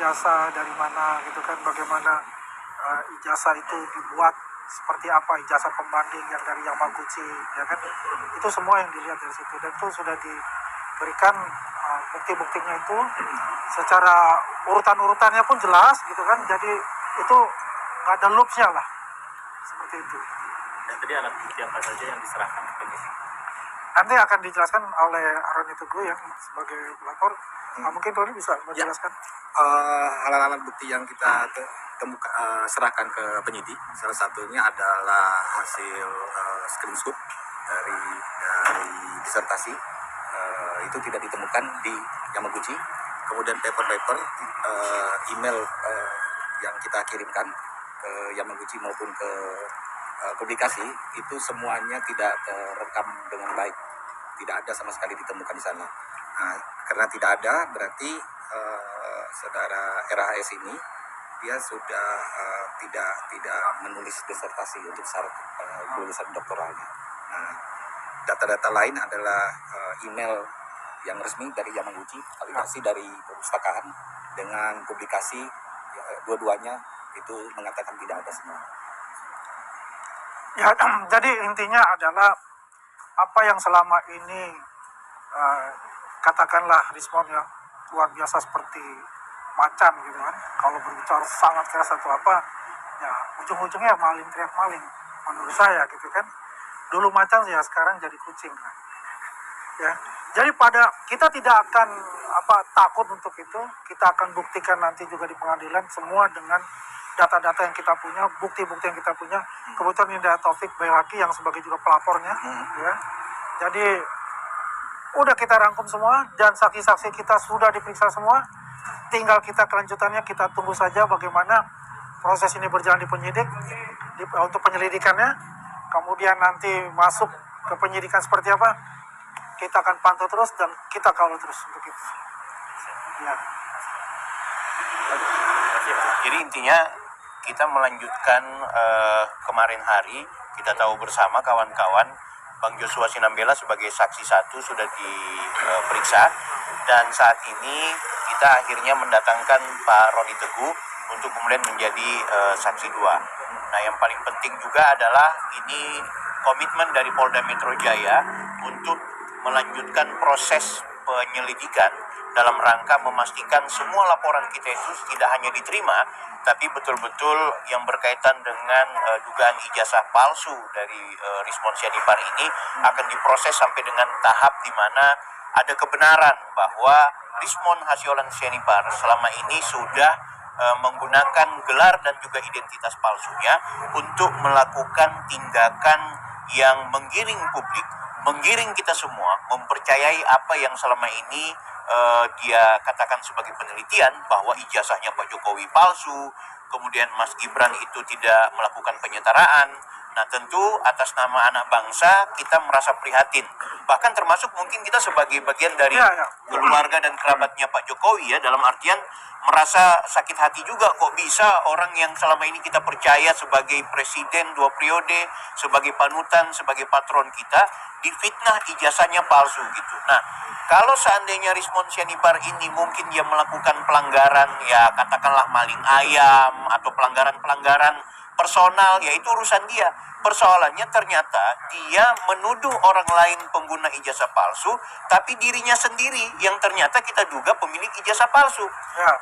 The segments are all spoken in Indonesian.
ijazah dari mana gitu kan, bagaimana ijazah itu dibuat, seperti apa ijazah pembanding yang dari Yamaguchi, ya kan, itu semua yang dilihat dari situ, dan itu sudah diberikan bukti-buktinya itu secara urutan-urutannya pun jelas gitu kan, jadi itu nggak ada loopsnya lah, seperti itu. Dan tadi alat bukti apa saja yang diserahkan ke penyidik? Nanti akan dijelaskan oleh Roni Teguh yang sebagai pelapor. Mungkin Roni bisa menjelaskan. Alat-alat bukti yang kita serahkan ke penyidik, salah satunya adalah hasil screenshot dari disertasi, itu tidak ditemukan di Yamaguchi. Kemudian paper email yang kita kirimkan ke Yamaguchi maupun ke publikasi itu semuanya tidak terekam dengan baik, tidak ada sama sekali ditemukan di sana. Nah, karena tidak ada, berarti saudara RHS ini dia sudah tidak menulis disertasi untuk syarat lulusan doktoralnya. Nah, data-data lain adalah email yang resmi dari Yamaguchi, validasi dari perpustakaan dengan publikasi, dua-duanya itu mengatakan tidak ada semua. Ya, jadi intinya adalah apa yang selama ini katakanlah Rismon ya luar biasa seperti macan gitu kan, kalau berbicara sangat keras atau apa, ya ujung-ujungnya maling teriak maling menurut saya gitu kan. Dulu macan ya, sekarang jadi kucing kan. Ya, jadi kita tidak akan takut untuk itu, kita akan buktikan nanti juga di pengadilan semua dengan data-data yang kita punya, bukti-bukti yang kita punya. Kebetulan ini ada Taufik Bayhaqi yang sebagai juga pelapornya, ya. Jadi udah kita rangkum semua dan saksi-saksi kita sudah diperiksa semua. Tinggal kita kelanjutannya, kita tunggu saja bagaimana proses ini berjalan di penyidik untuk penyelidikannya. Kemudian nanti masuk ke penyidikan seperti apa, kita akan pantau terus dan kita kawal terus untuk itu. Ya. Jadi intinya kita melanjutkan kemarin hari, kita tahu bersama kawan-kawan Bang Joshua Sinambela sebagai saksi 1 sudah diperiksa, dan saat ini kita akhirnya mendatangkan Pak Roni Teguh untuk kemudian menjadi saksi 2. Nah, yang paling penting juga adalah ini komitmen dari Polda Metro Jaya untuk melanjutkan proses penyelidikan dalam rangka memastikan semua laporan kita itu tidak hanya diterima, tapi betul-betul yang berkaitan dengan dugaan ijazah palsu dari Rismon Sianipar ini akan diproses sampai dengan tahap di mana ada kebenaran bahwa Rismon Hasyolan Sianipar selama ini sudah menggunakan gelar dan juga identitas palsunya untuk melakukan tindakan yang menggiring publik, menggiring kita semua mempercayai apa yang selama ini dia katakan sebagai penelitian, bahwa ijazahnya Pak Jokowi palsu, kemudian Mas Gibran itu tidak melakukan penyetaraan. Nah, tentu atas nama anak bangsa kita merasa prihatin. Bahkan termasuk mungkin kita sebagai bagian dari keluarga dan kerabatnya Pak Jokowi, ya, dalam artian merasa sakit hati juga, kok bisa orang yang selama ini kita percaya sebagai presiden 2 periode, sebagai panutan, sebagai patron kita, difitnah ijazahnya palsu gitu. Nah, kalau seandainya Rismon Sianipar ini mungkin dia melakukan pelanggaran, ya katakanlah maling ayam atau pelanggaran-pelanggaran personal, ya itu urusan dia. Persoalannya ternyata dia menuduh orang lain pengguna ijazah palsu, tapi dirinya sendiri yang ternyata kita duga pemilik ijazah palsu.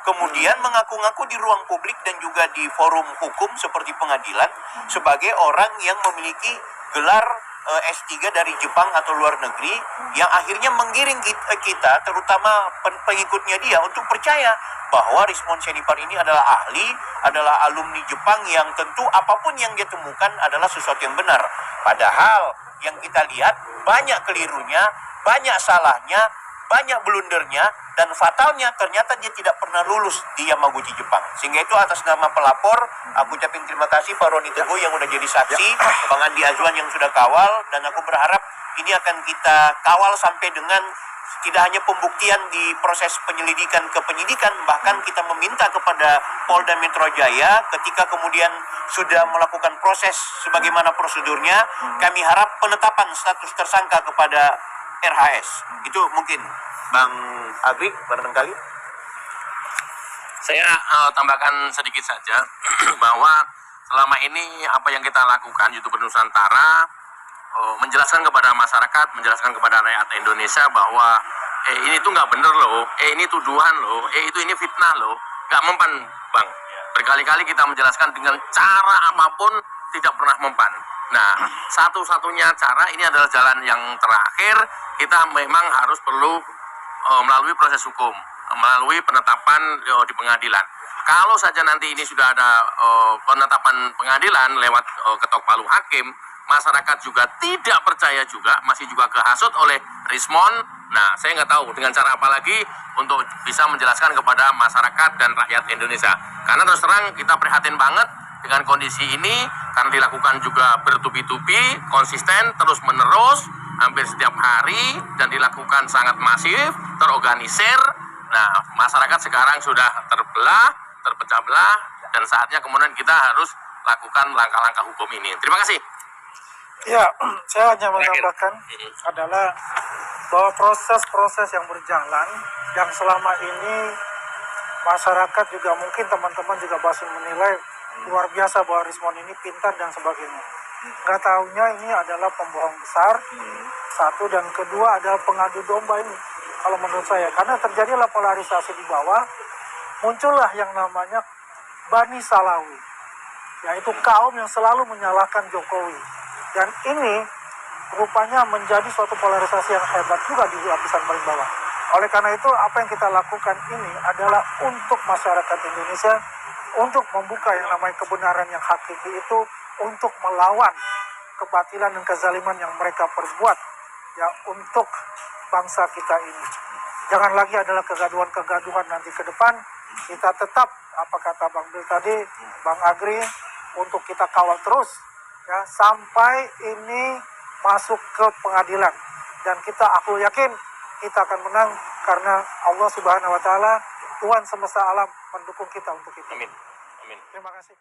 Kemudian mengaku-ngaku di ruang publik dan juga di forum hukum seperti pengadilan sebagai orang yang memiliki gelar S3 dari Jepang atau luar negeri, yang akhirnya menggiring kita terutama pengikutnya dia untuk percaya bahwa Rismon Sianipar ini adalah ahli, adalah alumni Jepang yang tentu apapun yang dia temukan adalah sesuatu yang benar. Padahal yang kita lihat banyak kelirunya, banyak salahnya, banyak blundernya, dan fatalnya ternyata dia tidak pernah lulus di Yamaguchi Jepang. Sehingga itu atas nama pelapor, aku ucapin terima kasih Pak Roni Teguh yang udah jadi saksi, Bang Andi Azwan yang sudah kawal, dan aku berharap ini akan kita kawal sampai dengan tidak hanya pembuktian di proses penyelidikan ke penyidikan, bahkan kita meminta kepada Polda Metro Jaya ketika kemudian sudah melakukan proses sebagaimana prosedurnya, kami harap penetapan status tersangka kepada RHS. Itu mungkin Bang Agri barangkali. Saya tambahkan sedikit saja bahwa selama ini apa yang kita lakukan YouTuber Nusantara menjelaskan kepada masyarakat, menjelaskan kepada rakyat Indonesia bahwa ini tuh nggak bener loh, ini tuduhan loh, ini fitnah loh, nggak mempan, Bang. Berkali-kali kita menjelaskan dengan cara apapun tidak pernah mempan. Nah, satu-satunya cara ini adalah jalan yang terakhir, kita memang harus perlu melalui proses hukum, melalui penetapan di pengadilan. Kalau saja nanti ini sudah ada penetapan pengadilan lewat ketok palu hakim, masyarakat juga tidak percaya juga, masih juga kehasut oleh Rismon. Nah, saya nggak tahu dengan cara apa lagi untuk bisa menjelaskan kepada masyarakat dan rakyat Indonesia. Karena terus terang kita prihatin banget dengan kondisi ini, karena dilakukan juga bertubi-tubi, konsisten, terus-menerus, hampir setiap hari, dan dilakukan sangat masif, terorganisir. Nah, masyarakat sekarang sudah terbelah, terpecah belah, dan saatnya kemudian kita harus lakukan langkah-langkah hukum ini. Terima kasih. Ya, saya hanya menambahkan adalah bahwa proses-proses yang berjalan, yang selama ini masyarakat juga mungkin teman-teman juga masih menilai luar biasa bahwa Rismon ini pintar dan sebagainya. Nggak tahunya ini adalah pembohong besar, satu, dan kedua adalah pengadu domba ini. Kalau menurut saya, karena terjadilah polarisasi di bawah, muncullah yang namanya Bani Salawi, yaitu kaum yang selalu menyalahkan Jokowi. Dan ini rupanya menjadi suatu polarisasi yang hebat juga di lapisan paling bawah. Oleh karena itu, apa yang kita lakukan ini adalah untuk masyarakat Indonesia, untuk membuka yang namanya kebenaran yang hakiki itu, untuk melawan kebatilan dan kezaliman yang mereka perbuat ya untuk bangsa kita ini. Jangan lagi adalah kegaduhan-kegaduhan nanti ke depan. Kita tetap, apa kata Bang Bil tadi, Bang Agri, untuk kita kawal terus ya sampai ini masuk ke pengadilan, dan aku yakin kita akan menang karena Allah Subhanahu wa taala, Tuhan semesta alam, mendukung kita untuk itu. Amin. Amin. Terima kasih.